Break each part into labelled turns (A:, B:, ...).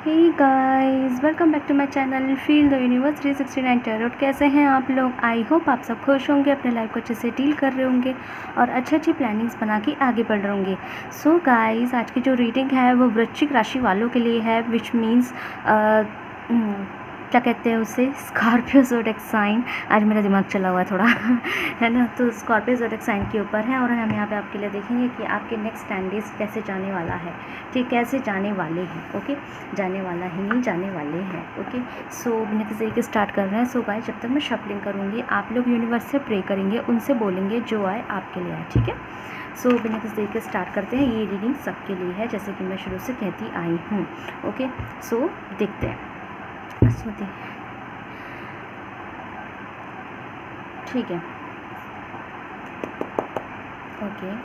A: Hey guys, welcome back to my channel feel the universe 369 tarot. कैसे हैं आप लोग? आई होप आप सब खुश होंगे, अपने लाइफ को अच्छे से डील कर रहे होंगे और अच्छी प्लानिंग्स बना के आगे बढ़ रहे होंगे। सो गाइस, आज की जो रीडिंग है वो वृश्चिक राशि वालों के लिए है, विच मीन्स क्या कहते हैं उसे, स्कॉर्पियो ज़ोडिएक साइन। आज मेरा दिमाग चला हुआ है थोड़ा है ना। तो स्कॉर्पियो ज़ोडिएक साइन के ऊपर है और हम यहाँ पे आपके लिए देखेंगे कि आपके नेक्स्ट 10 डेज कैसे जाने वाला है। ठीक, कैसे जाने वाले हैं। ओके, जाने वाला ही नहीं, जाने वाले हैं। ओके, सो बिना किसी तरीके स्टार्ट कर रहे हैं। सो गाइस, जब तक मैं शफलिंग करूँगी आप लोग यूनिवर्स से प्रे करेंगे, उनसे बोलेंगे जो आए आपके लिए आए। ठीक है, सो बिना किसी तरीके स्टार्ट करते हैं। ये रीडिंग सबके लिए है, जैसे कि मैं शुरू से कहती आई हूँ। ओके, सो देखते हैं। ठीक है, okay.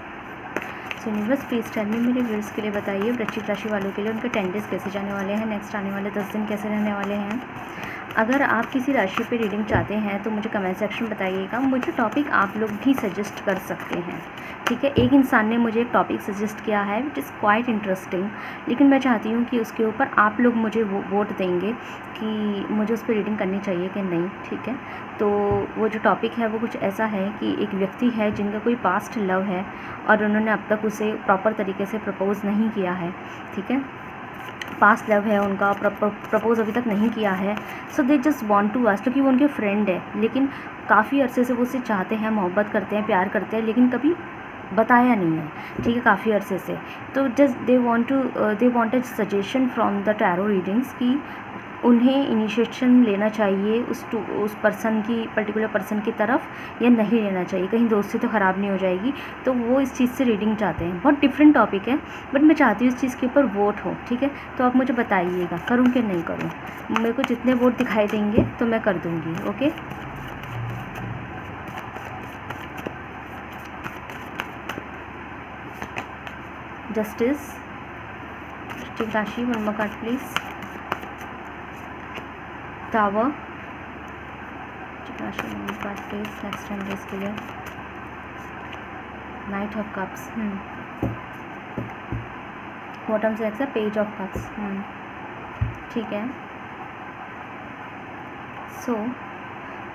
A: So universe please tell me, मेरे व्यूअर्स के लिए बताइए, वृश्चिक राशि वालों के लिए उनके 10 डेज कैसे जाने वाले हैं, नेक्स्ट आने वाले 10 दिन कैसे रहने वाले हैं। अगर आप किसी राशि पे रीडिंग चाहते हैं तो मुझे कमेंट सेक्शन में बताइएगा। मुझे टॉपिक आप लोग भी सजेस्ट कर सकते हैं। ठीक है, एक इंसान ने मुझे एक टॉपिक सजेस्ट किया है विच इज़ क्वाइट इंटरेस्टिंग, लेकिन मैं चाहती हूँ कि उसके ऊपर आप लोग मुझे वोट देंगे कि मुझे उस पर रीडिंग करनी चाहिए कि नहीं। ठीक है, तो वो जो टॉपिक है वो कुछ ऐसा है कि एक व्यक्ति है जिनका कोई पास्ट लव है और उन्होंने अब तक उसे प्रॉपर तरीके से प्रपोज़ नहीं किया है। ठीक है, पास्ट लव है उनका, प्रपोज़ अभी तक नहीं किया है। So they just want to ask, क्योंकि वो उनके फ्रेंड है, लेकिन काफ़ी अरसे से वो उससे चाहते हैं, मोहब्बत करते हैं, प्यार करते हैं, लेकिन कभी बताया नहीं है। ठीक है, काफ़ी अरसे से। तो just they wanted suggestion from the tarot readings कि उन्हें इनिशिएशन लेना चाहिए उस पर्सन की, पर्टिकुलर पर्सन की तरफ, या नहीं लेना चाहिए, कहीं दोस्ती तो ख़राब नहीं हो जाएगी। तो वो इस चीज़ से रीडिंग चाहते हैं। बहुत डिफरेंट टॉपिक है, बट मैं चाहती हूँ इस चीज़ के ऊपर वोट हो। ठीक है, तो आप मुझे बताइएगा करूँ कि नहीं करूँ। मेरे को जितने वोट दिखाई देंगे तो मैं कर दूँगी। ओके, जस्टिस, वृश्चिक राशि, one more card please. Tower, राशि कार्ड प्लीज नेक्स्ट 10 डेज के लिए। नाइट ऑफ कप्स, बॉटम से एक्स पेज ऑफ कप्स। ठीक है, सो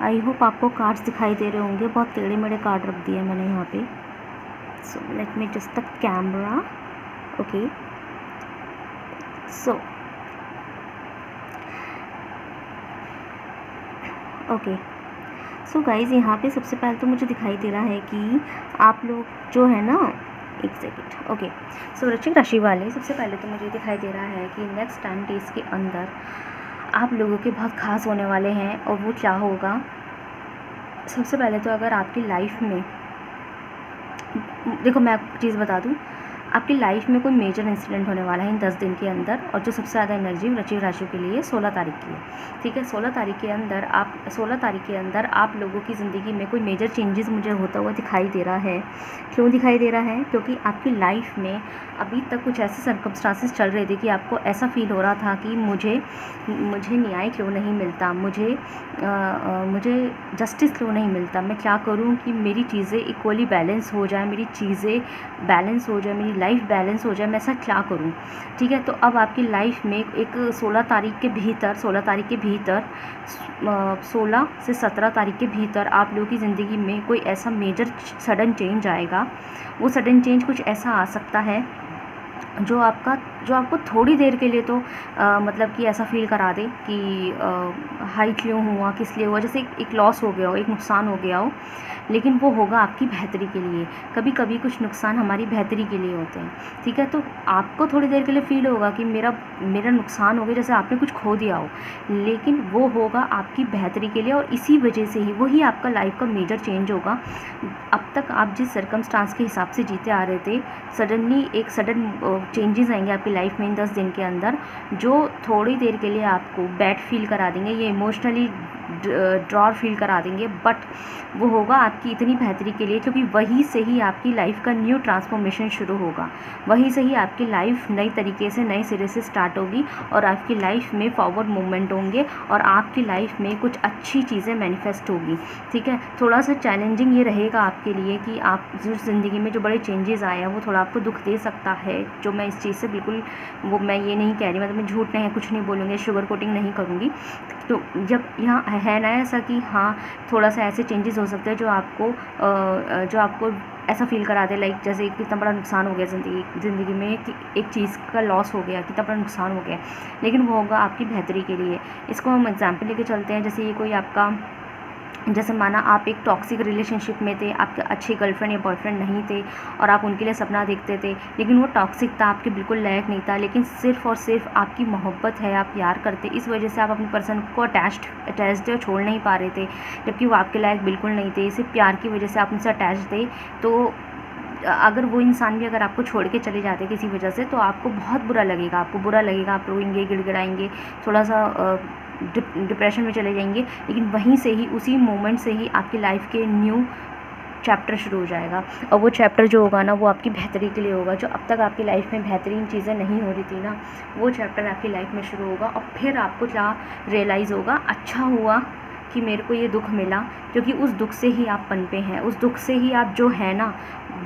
A: आई होप आपको कार्ड्स दिखाई दे रहे होंगे। बहुत टेढ़े मेढ़े कार्ड रख दिए मैंने यहाँ पे। So let me just the camera. Okay, so okay, so guys, यहाँ पे सबसे पहले तो मुझे दिखाई दे रहा है कि आप लोग जो है ना, एक सेकेंड। ओके, सो वृश्चिक राशि वाले, सबसे पहले तो मुझे दिखाई दे रहा है कि नेक्स्ट 10 डेज़ के अंदर आप लोगों के बहुत खास होने वाले हैं। और वो क्या होगा, सबसे पहले तो अगर आपकी लाइफ में, देखो मैं आपको चीज़ बता दूँ, आपकी लाइफ में कोई मेजर इंसिडेंट होने वाला है इन 10 दिन के अंदर। और जो सबसे ज़्यादा एनर्जी वृश्चिक राशि के लिए 16 तारीख की है। ठीक है, 16 तारीख के अंदर आप लोगों की ज़िंदगी में कोई मेजर चेंजेस मुझे होता हुआ दिखाई दे रहा है। क्यों दिखाई दे रहा है? क्योंकि आपकी लाइफ में अभी तक कुछ ऐसे सर्कमस्टांसेस चल रहे थे कि आपको ऐसा फील हो रहा था कि मुझे न्याय क्यों नहीं मिलता, मुझे जस्टिस क्यों नहीं मिलता, मैं क्या करूं कि मेरी चीज़ें इक्वली बैलेंस हो जाए, मेरी लाइफ बैलेंस हो जाए, मैं ऐसा क्या करूं। ठीक है, तो अब आपकी लाइफ में एक 16 तारीख के भीतर 16 से 17 तारीख के भीतर आप लोगों की ज़िंदगी में कोई ऐसा मेजर सडन चेंज आएगा। वो सडन चेंज कुछ ऐसा आ सकता है जो आपको थोड़ी देर के लिए तो मतलब कि ऐसा फील करा दे कि हाई क्यों हुआ, किस लिए हुआ, जैसे एक लॉस हो गया हो, एक नुकसान हो गया हो, लेकिन वो होगा आपकी बेहतरी के लिए। कभी कभी कुछ नुकसान हमारी बेहतरी के लिए होते हैं। ठीक है, तो आपको थोड़ी देर के लिए फील होगा कि मेरा नुकसान हो गया, जैसे आपने कुछ खो दिया हो, लेकिन वो होगा आपकी बेहतरी के लिए। और इसी वजह से ही वही आपका लाइफ का मेजर चेंज होगा। अब तक आप जिस सर्कमस्टांस के हिसाब से जीते आ रहे थे, सडनली एक सडन चेंजेस आएंगे आपकी लाइफ में इन 10 दिन के अंदर, जो थोड़ी देर के लिए आपको बैड फील करा देंगे। ये इमोशनली ड्रॉर फील करा देंगे, बट वो होगा आपकी इतनी बेहतरी के लिए, क्योंकि वहीं से ही आपकी लाइफ का न्यू ट्रांसफॉर्मेशन शुरू होगा, वहीं से ही आपकी लाइफ नई तरीके से नए सिरे से स्टार्ट होगी और आपकी लाइफ में फॉरवर्ड मूवमेंट होंगे और आपकी लाइफ में कुछ अच्छी चीज़ें मैनिफेस्ट होगी। ठीक है, थोड़ा सा चैलेंजिंग ये रहेगा आपके लिए कि आप जो ज़िंदगी में जो बड़े चेंजेस आए हैं वो थोड़ा आपको दुख दे सकता है, जो मैं इस चीज़ से बिल्कुल वो मैं ये नहीं कह रही, मतलब मैं झूठ नहीं कुछ नहीं बोलूँगी, शुगर कोटिंग नहीं करूँगी। तो जब यहाँ है ना ऐसा कि हाँ थोड़ा सा ऐसे चेंजेस हो सकते हैं जो आपको ऐसा फील करा दे, लाइक जैसे कितना बड़ा नुकसान हो गया ज़िंदगी में, कि एक चीज़ का लॉस हो गया, कितना बड़ा नुकसान हो गया, लेकिन वो होगा आपकी बेहतरी के लिए। इसको हम एग्जाम्पल लेके चलते हैं, जैसे ये कोई आपका, जैसे माना आप एक टॉक्सिक रिलेशनशिप में थे, आपके अच्छे गर्लफ्रेंड या बॉयफ्रेंड नहीं थे और आप उनके लिए सपना देखते थे, लेकिन वो टॉक्सिक था, आपके बिल्कुल लायक नहीं था, लेकिन सिर्फ़ और सिर्फ आपकी मोहब्बत है, आप प्यार करते, इस वजह से आप अपने पर्सन को अटैच थे, छोड़ नहीं पा रहे थे, जबकि वो आपके लायक बिल्कुल नहीं थे, सिर्फ प्यार की वजह से आप उनसे अटैच थे। तो अगर वो इंसान भी अगर आपको छोड़ के चले जाते किसी वजह से, तो आपको बहुत बुरा लगेगा, आप रोएंगे, गिड़गिड़ाएंगे, थोड़ा सा डिप्रेशन में चले जाएंगे, लेकिन वहीं से ही, उसी मोमेंट से ही आपकी लाइफ के न्यू चैप्टर शुरू हो जाएगा, और वो चैप्टर जो होगा ना वो आपकी बेहतरी के लिए होगा। जो अब तक आपकी लाइफ में बेहतरीन चीज़ें नहीं हो रही थी ना, वो चैप्टर आपकी लाइफ में शुरू होगा, और फिर आपको क्या रियलाइज़ होगा, अच्छा हुआ कि मेरे को ये दुख मिला, क्योंकि उस दुख से ही आप पनपे हैं, उस दुख से ही आप जो है ना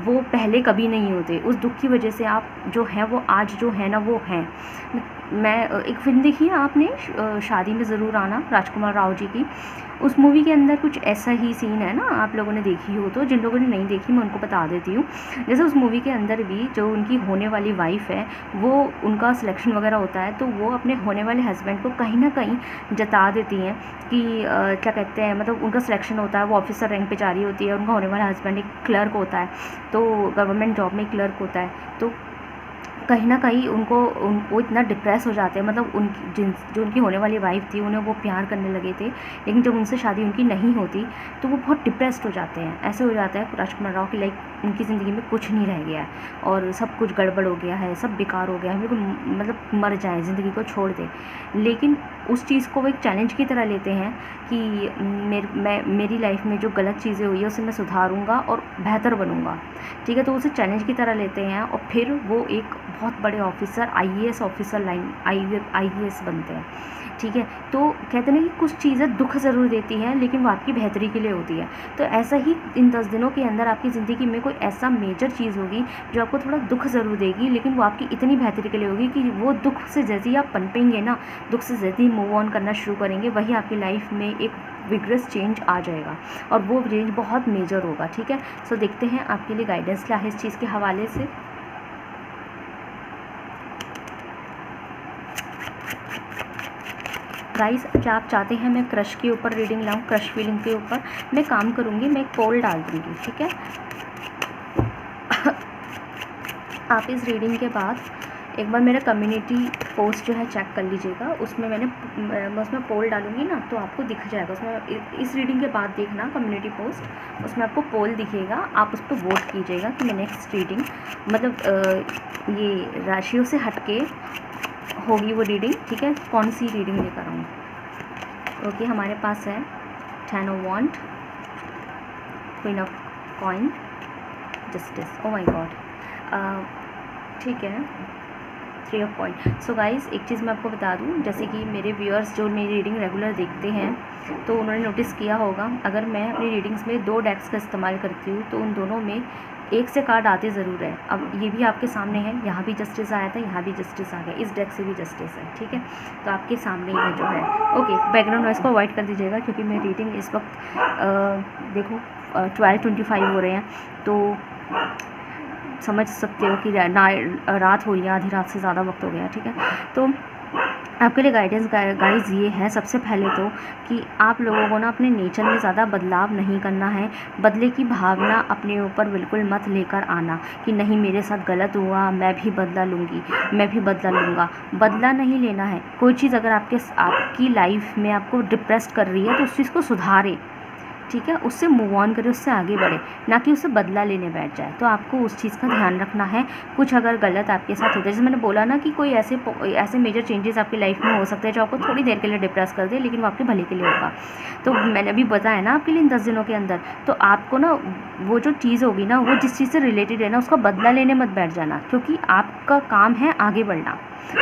A: वो पहले कभी नहीं होते, उस दुख की वजह से आप जो हैं वो आज जो है ना वो हैं। मैं एक फिल्म देखी है आपने, शादी में ज़रूर आना, राजकुमार राव जी की, उस मूवी के अंदर कुछ ऐसा ही सीन है ना, आप लोगों ने देखी हो तो, जिन लोगों ने नहीं देखी मैं उनको बता देती हूँ। जैसे उस मूवी के अंदर भी जो उनकी होने वाली वाइफ़ है, वो उनका सिलेक्शन वगैरह होता है, तो वो अपने होने वाले हस्बैंड को कहीं ना कहीं जता देती हैं कि क्या कहते हैं, मतलब उनका सिलेक्शन होता है, वो ऑफिसर रैंक पे जा रही होती है, उनका होने वाला हस्बैंड एक क्लर्क होता है, तो गवर्नमेंट जॉब में क्लर्क होता है, तो कहीं ना कहीं वो इतना डिप्रेस हो जाते हैं, मतलब जो उनकी होने वाली वाइफ थी, उन्हें वो प्यार करने लगे थे, लेकिन जब उनसे शादी उनकी नहीं होती तो वो बहुत डिप्रेस्ड हो जाते हैं। ऐसे हो जाता है राजकुमार राव की लाइक उनकी ज़िंदगी में कुछ नहीं रह गया है और सब कुछ गड़बड़ हो गया है, सब बेकार हो गया है, बिल्कुल मतलब मर जाए, ज़िंदगी को छोड़ दे। लेकिन उस चीज़ को वो एक चैलेंज की तरह लेते हैं कि मेरी लाइफ में जो गलत चीज़ें हुई है उसे मैं सुधारूँगा और बेहतर बनूँगा। ठीक है, तो उसे चैलेंज की तरह लेते हैं और फिर वो एक बहुत बड़े ऑफिसर, आईएएस ऑफिसर आईएएस बनते हैं। ठीक है, तो कहते हैं कि कुछ चीज़ें दुख ज़रूर देती हैं, लेकिन वो आपकी बेहतरी के लिए होती है। तो ऐसा ही इन 10 दिनों के अंदर आपकी ज़िंदगी में कोई ऐसा मेजर चीज़ होगी जो आपको थोड़ा दुख ज़रूर देगी, लेकिन वो आपकी इतनी बेहतरी के लिए होगी कि वो दुख से जैसे ही आप पनपेंगे ना, दुख से जैसे ही मूव ऑन करना शुरू करेंगे, वही आपकी लाइफ में एक विग्रस चेंज आ जाएगा और वो चेंज बहुत मेजर होगा। ठीक है, सो देखते हैं आपके लिए गाइडेंस क्या है इस चीज़ के हवाले से। गाइस, क्या आप चाहते हैं मैं क्रश के ऊपर रीडिंग लाऊं? क्रश फीलिंग के ऊपर मैं काम करूंगी, मैं एक पोल डाल दूंगी। ठीक है, आप इस रीडिंग के बाद एक बार मेरा कम्युनिटी पोस्ट जो है चेक कर लीजिएगा, उसमें मैं उसमें पोल डालूंगी ना, तो आपको दिख जाएगा। उसमें इस रीडिंग के बाद देखना कम्युनिटी पोस्ट, उसमें आपको पोल दिखेगा, आप उस पर वोट कीजिएगा कि मैं नेक्स्ट रीडिंग, मतलब ये राशियों से हटके होगी वो रीडिंग। ठीक है, कौन सी रीडिंग लेकर आऊँ? ओके, हमारे पास है 10 of wand, queen of coin, justice, oh my God, ठीक है, 3 ऑफ कॉइन। सो गाइस, एक चीज़ मैं आपको बता दूं, जैसे कि मेरे व्यूअर्स जो मेरी रीडिंग रेगुलर देखते हैं तो उन्होंने नोटिस किया होगा, अगर मैं अपनी रीडिंग्स में 2 डेक्स का इस्तेमाल करती हूँ तो उन दोनों में एक से कार्ड आते ज़रूर है। अब ये भी आपके सामने है, यहाँ भी जस्टिस आया था, यहाँ भी जस्टिस आ गया, इस डेक से भी जस्टिस है। ठीक है, तो आपके सामने ही जो है। ओके, बैकग्राउंड नॉइस को अवॉइड कर दीजिएगा क्योंकि मेरी रीडिंग इस वक्त देखो 12:25 हो रहे हैं, तो समझ सकते हो कि रात हो रही है, आधी रात से ज़्यादा वक्त हो गया। ठीक है, तो आपके लिए गाइडेंस गाइज ये है, सबसे पहले तो कि आप लोगों को ना अपने नेचर में ज़्यादा बदलाव नहीं करना है। बदले की भावना अपने ऊपर बिल्कुल मत लेकर आना कि नहीं मेरे साथ गलत हुआ, मैं भी बदला लूँगी, मैं भी बदला लूँगा। बदला नहीं लेना है। कोई चीज़ अगर आपकी लाइफ में आपको डिप्रेस कर रही है तो उस चीज़ को सुधारें। ठीक है, उससे मूव ऑन करे, उससे आगे बढ़े, ना कि उससे बदला लेने बैठ जाए। तो आपको उस चीज़ का ध्यान रखना है। कुछ अगर गलत आपके साथ होता है, जैसे मैंने बोला ना कि कोई ऐसे मेजर चेंजेस आपकी लाइफ में हो सकते हैं जो आपको थोड़ी देर के लिए डिप्रेस कर दे, लेकिन वो आपके भले के लिए होगा। तो मैंने अभी बताया ना आपके लिए इन 10 दिनों के अंदर, तो आपको ना वो जो चीज़ होगी ना, वो जिस चीज़ से रिलेटेड है ना, उसका बदला लेने मत बैठ जाना, क्योंकि आपका काम है आगे बढ़ना,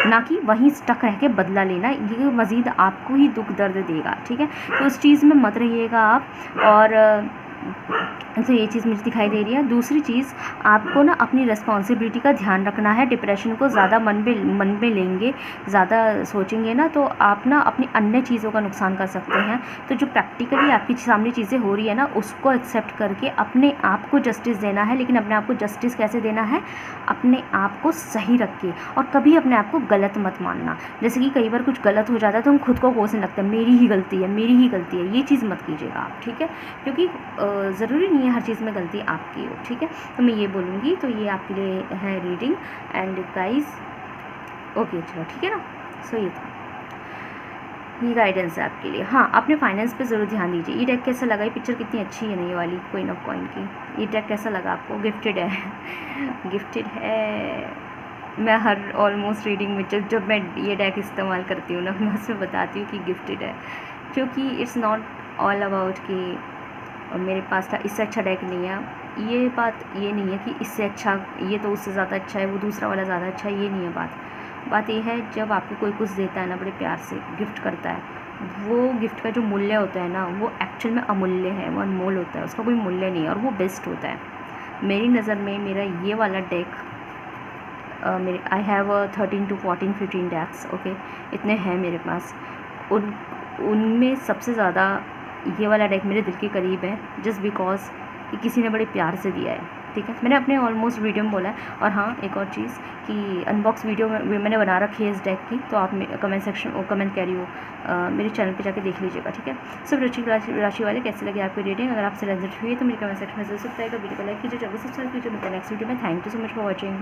A: ना कि वहीं स्टक रह के बदला लेना। ये मज़ीद आपको ही दुख दर्द देगा, ठीक है। तो उस चीज़ में मत रहिएगा आप। और तो ये चीज़ मुझे दिखाई दे रही है। दूसरी चीज़, आपको ना अपनी रिस्पॉन्सिबिलिटी का ध्यान रखना है। डिप्रेशन को ज़्यादा मन में लेंगे, ज़्यादा सोचेंगे ना, तो आप ना अपनी अन्य चीज़ों का नुकसान कर सकते हैं। तो जो प्रैक्टिकली आपके सामने चीज़ें हो रही है ना, उसको एक्सेप्ट करके अपने आप को जस्टिस देना है। लेकिन अपने आप को जस्टिस कैसे देना है? अपने आप को सही रख के, और कभी अपने आप को गलत मत मानना। जैसे कि कई बार कुछ गलत हो जाता है तो हम खुद को कोसने लगते हैं, मेरी ही गलती है, मेरी ही गलती है। ये चीज़ मत कीजिएगा आप, ठीक है, क्योंकि ज़रूरी नहीं है हर चीज़ में गलती आपकी हो, ठीक है। तो मैं ये बोलूँगी, तो ये आपके लिए है रीडिंग। एंड गाइस, ओके, चलो ठीक है ना। सो ये था, ये गाइडेंस है आपके लिए। हाँ, अपने फाइनेंस पे ज़रूर ध्यान दीजिए। ये डेक कैसा लगा? ये पिक्चर कितनी अच्छी है ना, ये वाली क्वीन ऑफ कॉइन की। ये डेक कैसा लगा आपको? गिफ्टेड है गिफ्टेड है। मैं हर ऑलमोस्ट रीडिंग में जब मैं ये डेक इस्तेमाल करती हूँ ना, मैं उसमें बताती हूँ कि गिफ्टेड है, क्योंकि इट्स नॉट ऑल अबाउट कि मेरे पास था, इससे अच्छा डेक नहीं है। ये बात ये नहीं है कि इससे अच्छा, ये तो उससे ज़्यादा अच्छा है, वो दूसरा वाला ज़्यादा अच्छा है, ये नहीं है बात ये है, जब आपको कोई कुछ देता है ना, बड़े प्यार से गिफ्ट करता है, वो गिफ्ट का जो मूल्य होता है ना, वो एक्चुअल में अमूल्य है, वो अनमोल होता है, उसका कोई मूल्य नहीं है, और वो बेस्ट होता है मेरी नज़र में। मेरा ये वाला डेक, मेरे I have 13 to 14 15 decks, okay, इतने हैं मेरे पास। उनमें सबसे ज़्यादा ये वाला डेक मेरे दिल के करीब है, जस्ट बिकॉज कि किसी ने बड़े प्यार से दिया है, ठीक है। मैंने अपने ऑलमोस्ट वीडियो में बोला है। और हाँ, एक और चीज़ कि अनबॉक्स वीडियो में मैंने बना रखी है इस डेक की, तो आप कमेंट सेक्शन कमेंट कैरी हो मेरे चैनल पे जाके देख लीजिएगा, ठीक है। सब राशि वाले कैसे लगे आपकी रीडिंग? अगर आपसे रेजल्ट हुई है तो मेरे कमेंट सेक्शन में जरूर बताइएगा। वीडियो को लाइक कीजिए, चैनल को सब्सक्राइब कीजिए। मिलते हैं नेक्स्ट वीडियो में। Thank you so much for watching.